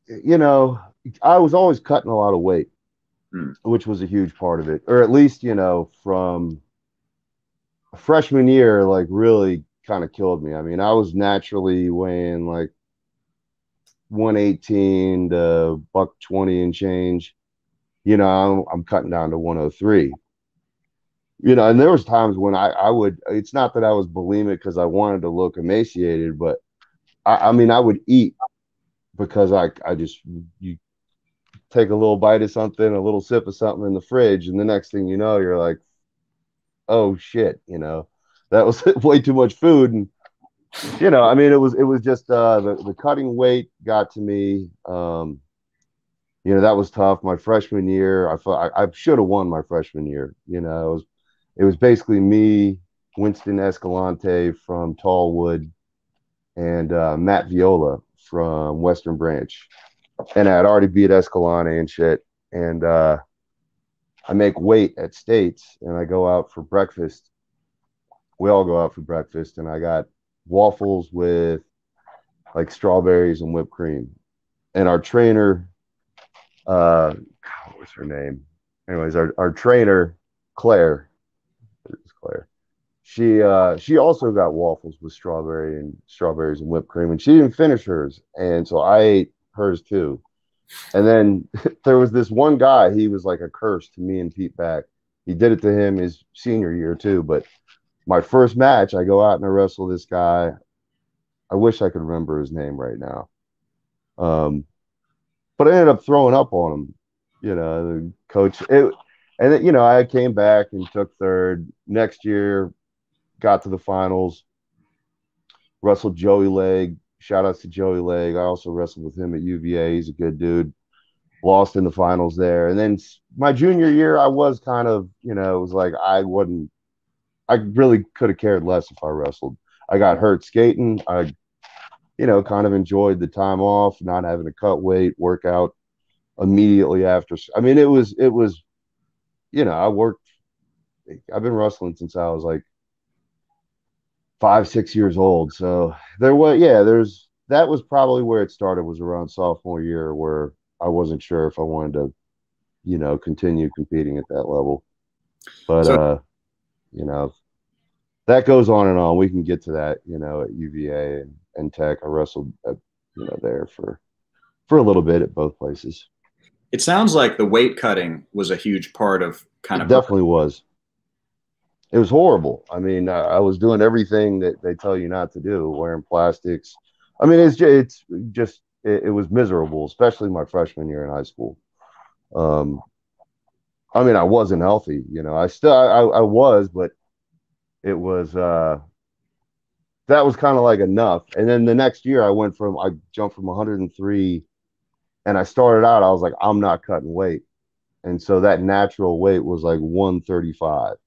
you know, I was always cutting a lot of weight, Hmm. which was a huge part of it, or at least, from freshman year, like really kind of killed me. I mean, I was naturally weighing like 118 to buck 20 and change. I'm cutting down to 103. And there was times when I would, it's not that I was bulimic because I wanted to look emaciated, but I mean, I would eat because I just, you take a little bite of something, a little sip of something in the fridge, and the next thing you know, you're like, oh shit, that was way too much food. And, I mean, it was just, the cutting weight got to me. That was tough. My freshman year, I thought I should have won my freshman year. It was basically me, Winston Escalante from Tallwood, and Matt Viola from Western Branch. And I'd already beat Escalante and shit. And I make weight at States, and I go out for breakfast. We all go out for breakfast, and I got waffles with like strawberries and whipped cream. And our trainer, what was her name? Anyways, our trainer, Claire, it was Claire. She also got waffles with strawberries and whipped cream, and she didn't finish hers, and so I ate hers too. And then there was this one guy, he was like a curse to me and Pete back. He did it to him his senior year too. But my first match, I go out and I wrestle this guy. I wish I could remember his name right now. Um, but I ended up throwing up on him. The coach. And then, I came back and took third. Next year, got to the finals. Wrestled Joey Leg. Shout outs to Joey Leg. I also wrestled with him at UVA. He's a good dude. Lost in the finals there. And then my junior year, I was kind of, it was like I really could have cared less if I wrestled. I got hurt skating. I, kind of enjoyed the time off, not having to cut weight, work out immediately after. I mean, it was, I worked, I've been wrestling since I was like 5, 6 years old. So that was probably where it started, was around sophomore year, where I wasn't sure if I wanted to, continue competing at that level. But So you know, that goes on and on. We can get to that, at UVA and Tech. I wrestled there for a little bit at both places. it sounds like the weight cutting was a huge part of kind It of definitely was. It was horrible. I mean, I was doing everything that they tell you not to do, wearing plastics. I mean, it was miserable, especially my freshman year in high school. Um, I mean, I wasn't healthy, I was, but it was that was kind of like enough. And then the next year, I jumped from 103, and I started out, I was like, I'm not cutting weight, and so that natural weight was like 135,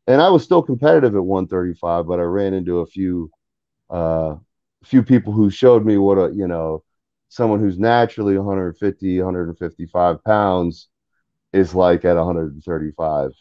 and I was still competitive at 135, but I ran into a few people who showed me what someone who's naturally 150, 155 pounds is like at 135.